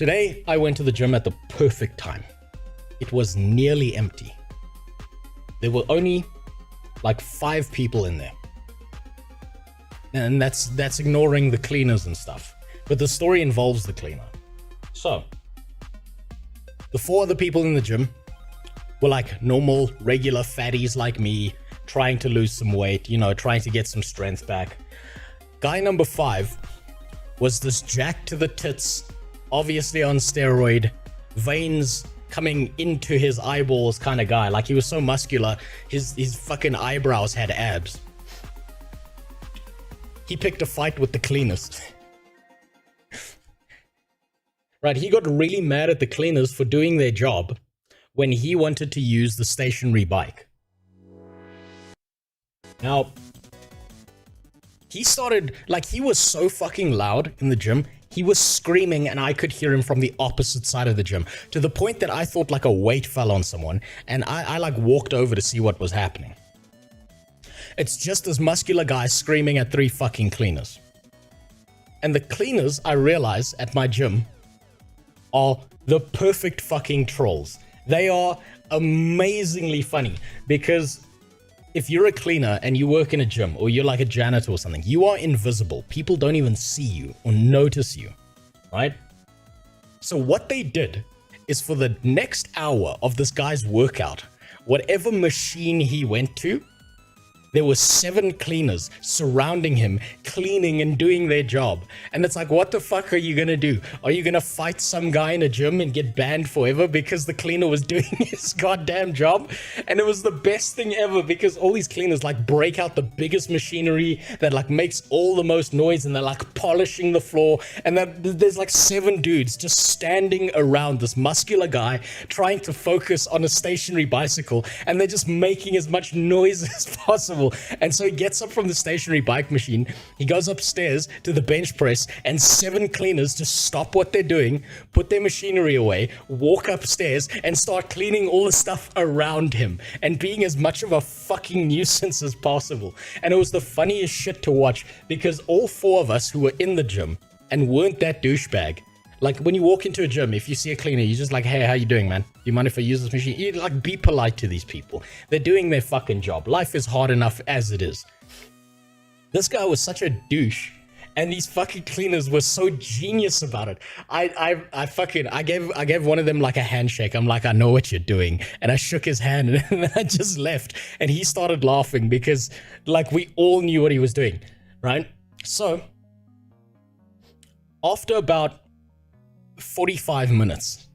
Today, I went to the gym at the perfect time. It was nearly empty. There were only like 5 people in there. And that's ignoring the cleaners and stuff. But the story involves the cleaner. So, the 4 other people in the gym were like normal, regular fatties like me, trying to lose some weight, you know, trying to get some strength back. Guy number 5 was this jacked to the tits, obviously on steroid, veins coming into his eyeballs kind of guy. Like, he was so muscular, his fucking eyebrows had abs. He picked a fight with the cleaners. Right, he got really mad at the cleaners for doing their job when he wanted to use the stationary bike. Now, he started, like, he was so fucking loud in the gym, he was screaming and I could hear him from the opposite side of the gym, to the point that I thought like a weight fell on someone, and I like walked over to see what was happening. It's just this muscular guy screaming at 3 fucking cleaners. And the cleaners, I realize, at my gym, are the perfect fucking trolls. They are amazingly funny, because if you're a cleaner and you work in a gym, or you're like a janitor or something, you are invisible. People don't even see you or notice you, right? So what they did is, for the next hour of this guy's workout, whatever machine he went to, there were 7 cleaners surrounding him, cleaning and doing their job. And it's like, what the fuck are you gonna do? Are you gonna fight some guy in a gym and get banned forever because the cleaner was doing his goddamn job? And it was the best thing ever, because all these cleaners like break out the biggest machinery that like makes all the most noise, and they're like polishing the floor. And there's like 7 dudes just standing around this muscular guy trying to focus on a stationary bicycle, and they're just making as much noise as possible. And so he gets up from the stationary bike machine, he goes upstairs to the bench press, and 7 cleaners just stop what they're doing, put their machinery away, walk upstairs, and start cleaning all the stuff around him, and being as much of a fucking nuisance as possible. And it was the funniest shit to watch, because all 4 of us who were in the gym and weren't that douchebag, like, when you walk into a gym, if you see a cleaner, you're just like, hey, how you doing, man? Do you mind if I use this machine? You like, be polite to these people. They're doing their fucking job. Life is hard enough as it is. This guy was such a douche, and these fucking cleaners were so genius about it. I gave one of them like a handshake. I'm like, I know what you're doing. And I shook his hand, and then I just left. And he started laughing because, like, we all knew what he was doing, right? So, after about 45 minutes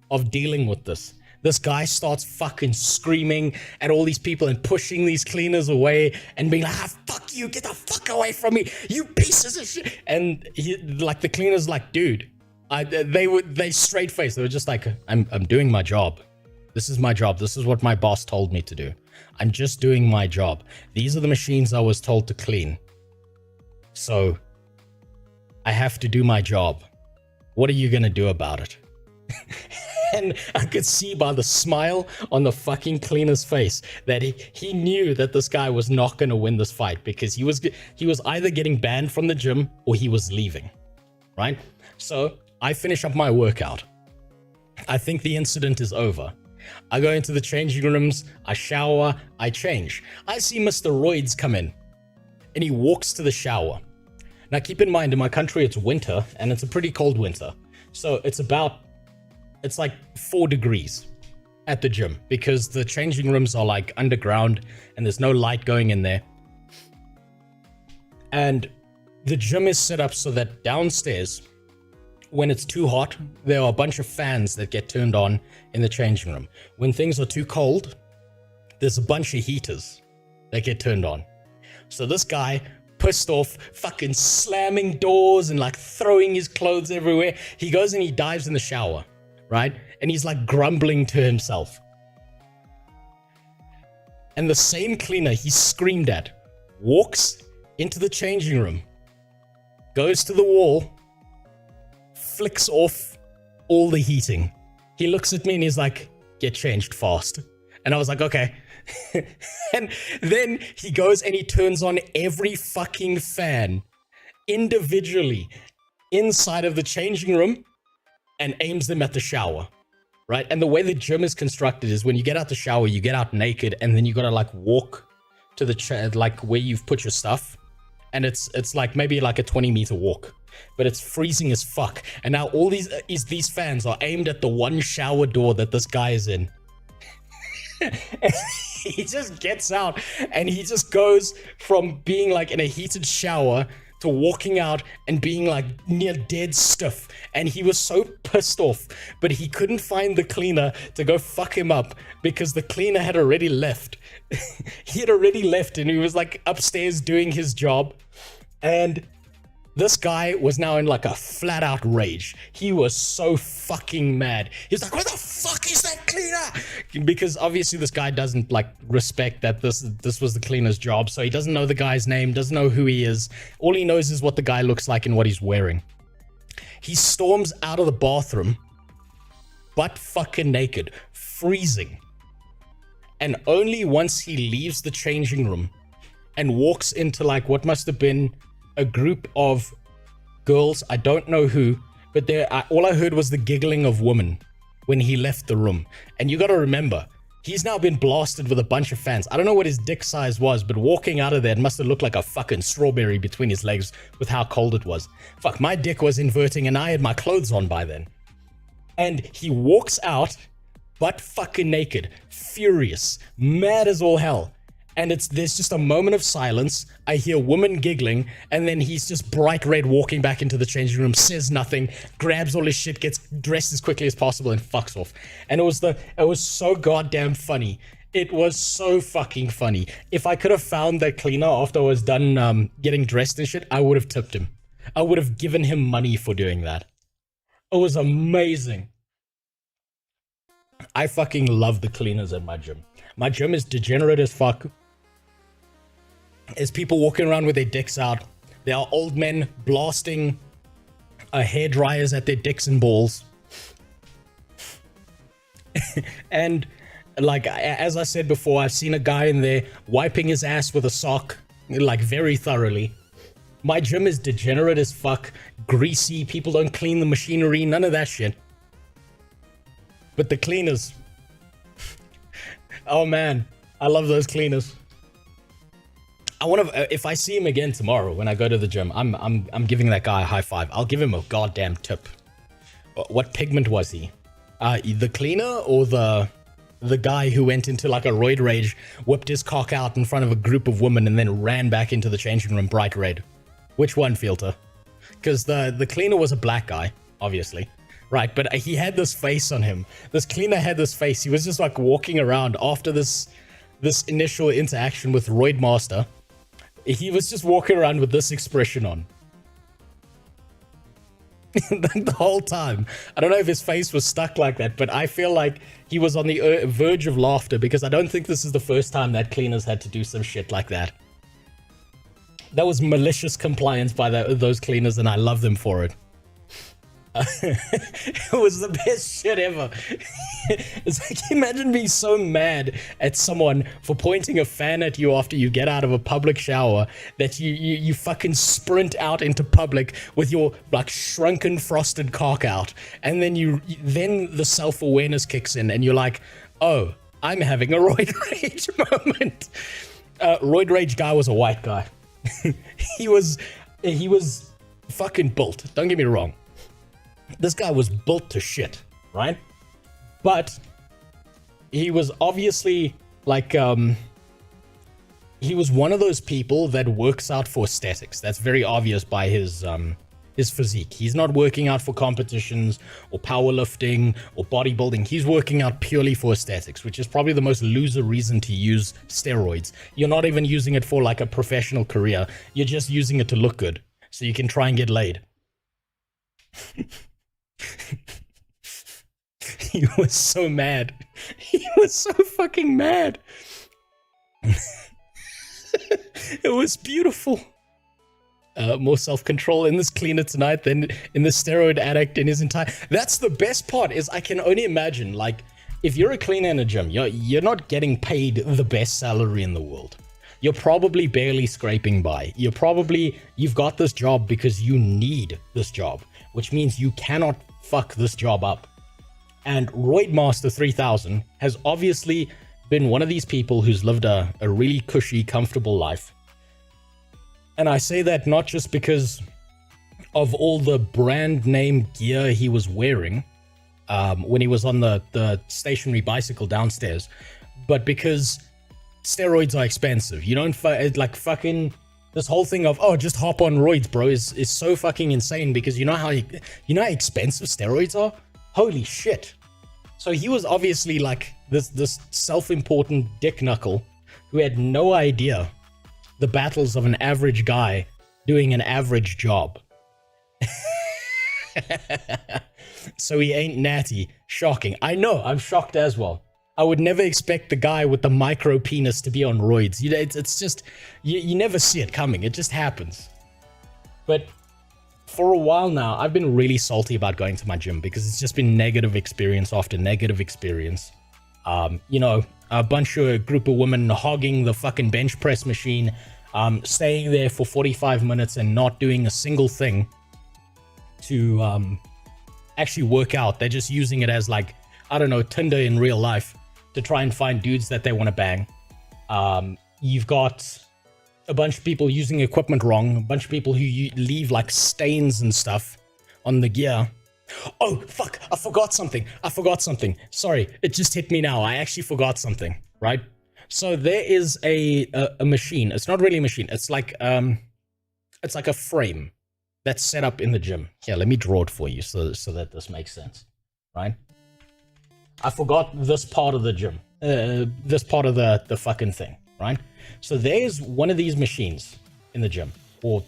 of dealing with this guy starts fucking screaming at all these people and pushing these cleaners away and being like, ah, fuck you, get the fuck away from me, you pieces of shit. And he, like, the cleaners like, dude, they straight face, they were just like, I'm doing my job. This is my job. This is what my boss told me to do. I'm just doing my job. These are the machines I was told to clean. So I have to do my job. What are you gonna do about it? And I could see by the smile on the fucking cleaner's face that he knew that this guy was not gonna win this fight, because he was either getting banned from the gym or he was leaving, right? So I finish up my workout. I think the incident is over. I go into the changing rooms, I shower, I change. I see Mr. Roids come in, and he walks to the shower. Now, keep in mind, in my country, it's winter, and it's a pretty cold winter. So it's like 4 degrees at the gym, because the changing rooms are like underground, and there's no light going in there. And the gym is set up so that downstairs, when it's too hot, there are a bunch of fans that get turned on in the changing room. When things are too cold, there's a bunch of heaters that get turned on. So this guy, pissed off, fucking slamming doors and like throwing his clothes everywhere, he goes and he dives in the shower, right? And he's like grumbling to himself. And the same cleaner he screamed at walks into the changing room, goes to the wall, flicks off all the heating. He looks at me and he's like, get changed fast. And I was like, okay. And then he goes and he turns on every fucking fan individually inside of the changing room, and aims them at the shower, right? And the way the gym is constructed is when you get out the shower, you get out naked, and then you gotta like walk to the like where you've put your stuff, and it's like maybe like a 20-meter walk, but it's freezing as fuck. And now all these fans are aimed at the one shower door that this guy is in. He just gets out and he just goes from being like in a heated shower to walking out and being like near dead stiff. And he was so pissed off, but he couldn't find the cleaner to go fuck him up because the cleaner had already left. He had already left and he was like upstairs doing his job. And this guy was now in like a flat out rage. He was so fucking mad. He's like, what the fuck is that cleaner? Because obviously this guy doesn't like respect that this was the cleaner's job. So he doesn't know the guy's name, doesn't know who he is. All he knows is what the guy looks like and what he's wearing. He storms out of the bathroom, butt fucking naked, freezing. And only once he leaves the changing room and walks into like what must have been a group of girls, I don't know who, but all I heard was the giggling of women when he left the room. And you gotta remember, he's now been blasted with a bunch of fans. I don't know what his dick size was, but walking out of there, it must have looked like a fucking strawberry between his legs with how cold it was. Fuck, my dick was inverting and I had my clothes on by then. And he walks out, butt fucking naked, furious, mad as all hell. And there's just a moment of silence. I hear women giggling, and then he's just bright red walking back into the changing room, says nothing, grabs all his shit, gets dressed as quickly as possible, and fucks off. And it was so goddamn funny. It was so fucking funny. If I could have found that cleaner after I was done getting dressed and shit, I would have tipped him. I would have given him money for doing that. It was amazing. I fucking love the cleaners at my gym. My gym is degenerate as fuck. There's people walking around with their dicks out. There are old men blasting hair dryers at their dicks and balls. And like, as I said before, I've seen a guy in there wiping his ass with a sock, like very thoroughly. My gym is degenerate as fuck, greasy, people don't clean the machinery, none of that shit. But the cleaners, oh man, I love those cleaners. I want to, if I see him again tomorrow when I go to the gym, I'm giving that guy a high five. I'll give him a goddamn tip. What pigment was he? The cleaner or the guy who went into like a roid rage, whipped his cock out in front of a group of women and then ran back into the changing room bright red? Which one, Filter? Because the cleaner was a black guy, obviously. Right, but he had this face on him. This cleaner had this face. He was just like walking around after this initial interaction with Roid Master. He was just walking around with this expression on. The whole time. I don't know if his face was stuck like that, but I feel like he was on the verge of laughter because I don't think this is the first time that cleaners had to do some shit like that. That was malicious compliance by those cleaners, and I love them for it. It was the best shit ever. It's like, imagine being so mad at someone for pointing a fan at you after you get out of a public shower that you fucking sprint out into public with your like shrunken frosted cock out, and then the self-awareness kicks in and you're like, oh, I'm having a roid rage moment. Roid rage guy was a white guy. he was fucking built, don't get me wrong. This guy was built to shit, right? But he was obviously like, he was one of those people that works out for aesthetics. That's very obvious by his physique. He's not working out for competitions or powerlifting or bodybuilding. He's working out purely for aesthetics, which is probably the most loser reason to use steroids. You're not even using it for like a professional career. You're just using it to look good so you can try and get laid. He was so mad. He was so fucking mad. It was beautiful. More self-control in this cleaner tonight than in the steroid addict in his entire... That's the best part, is I can only imagine, like, if you're a cleaner in a gym, you're not getting paid the best salary in the world. You're probably barely scraping by. You've got this job because you need this job, which means you cannot fuck this job up. And Roidmaster 3000 has obviously been one of these people who's lived a really cushy, comfortable life. And I say that not just because of all the brand name gear he was wearing when he was on the stationary bicycle downstairs, but because steroids are expensive. You don't like fucking this whole thing of, oh, just hop on roids, bro, is so fucking insane, because you know how expensive steroids are? Holy shit. So he was obviously like this self-important dick knuckle who had no idea the battles of an average guy doing an average job. So he ain't natty. Shocking. I know, I'm shocked as well. I would never expect the guy with the micro penis to be on roids. You know, it's just, you never see it coming. It just happens. But for a while now, I've been really salty about going to my gym because it's just been negative experience after negative experience. You know, a group of women hogging the fucking bench press machine, staying there for 45 minutes and not doing a single thing to actually work out. They're just using it as, like, I don't know, Tinder in real life to try and find dudes that they want to bang. You've got a bunch of people using equipment wrong, a bunch of people who leave like stains and stuff on the gear. Oh, fuck, I forgot something. Sorry, it just hit me now. I actually forgot something, right? So there is a machine. It's not really a machine. It's like a frame that's set up in the gym. Here, let me draw it for you so that this makes sense, right? I forgot this part of the gym, this part of the fucking thing, right? So there's one of these machines in the gym, or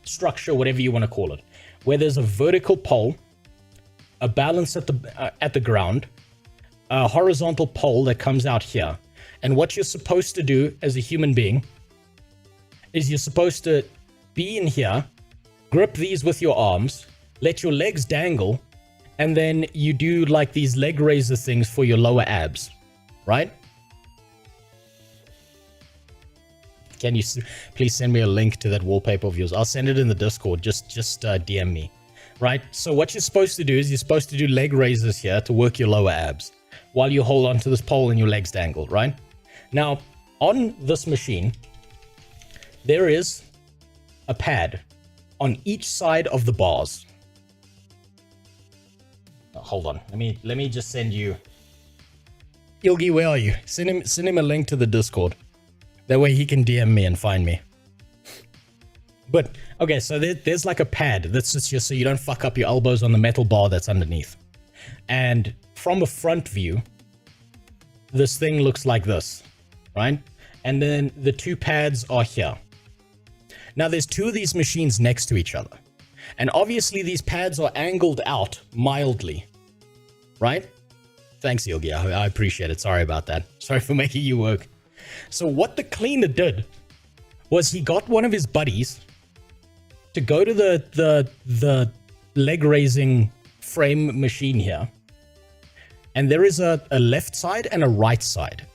structure, whatever you want to call it, where there's a vertical pole, a balance at the ground, a horizontal pole that comes out here. And what you're supposed to do as a human being is you're supposed to be in here, grip these with your arms, let your legs dangle, and then you do like these leg raiser things for your lower abs, right? Can you please send me a link to that wallpaper of yours? I'll send it in the Discord. Just DM me, right? So what you're supposed to do is you're supposed to do leg raises here to work your lower abs while you hold onto this pole and your legs dangle, right? Now, on this machine, there is a pad on each side of the bars. Oh, hold on. Let me just send you. Ilgi, where are you? Send him a link to the Discord. That way he can DM me and find me. But, okay, so there's like a pad that's just here so you don't fuck up your elbows on the metal bar that's underneath. And from a front view, this thing looks like this, right? And then the two pads are here. Now there's two of these machines next to each other. And obviously these pads are angled out mildly, right? Thanks, Yogi. I appreciate it. Sorry about that. Sorry for making you work. So what the cleaner did was he got one of his buddies to go to the leg raising frame machine here. And there is a left side and a right side,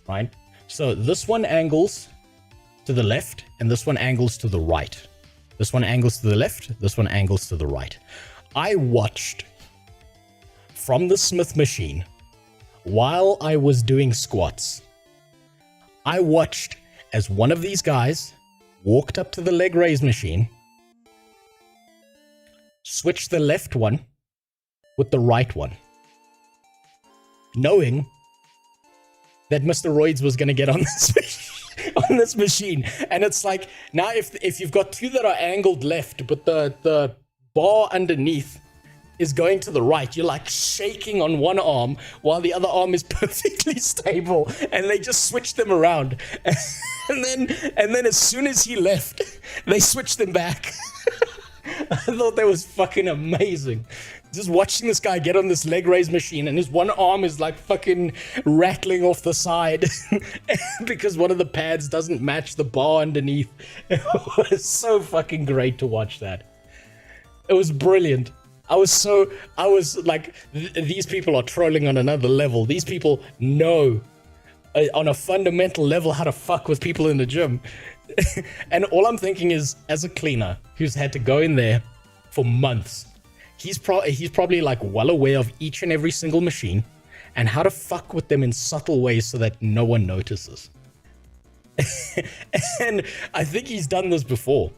right? So this one angles to the left and this one angles to the right. This one angles to the left, this one angles to the right. I watched from the Smith machine while I was doing squats. I watched as one of these guys walked up to the leg raise machine, switched the left one with the right one, knowing that Mr. Roids was going to get on this machine. And it's like, now if you've got two that are angled left, but the bar underneath is going to the right, you're like shaking on one arm while the other arm is perfectly stable, and they just switch them around. And then as soon as he left, they switched them back. I thought that was fucking amazing. Just watching this guy get on this leg raise machine and his one arm is like fucking rattling off the side because one of the pads doesn't match the bar underneath. It was so fucking great to watch that. It was brilliant. I was like, these people are trolling on another level. These people know on a fundamental level how to fuck with people in the gym. And all I'm thinking is, as a cleaner who's had to go in there for months, He's probably like well aware of each and every single machine and how to fuck with them in subtle ways so that no one notices. And I think he's done this before.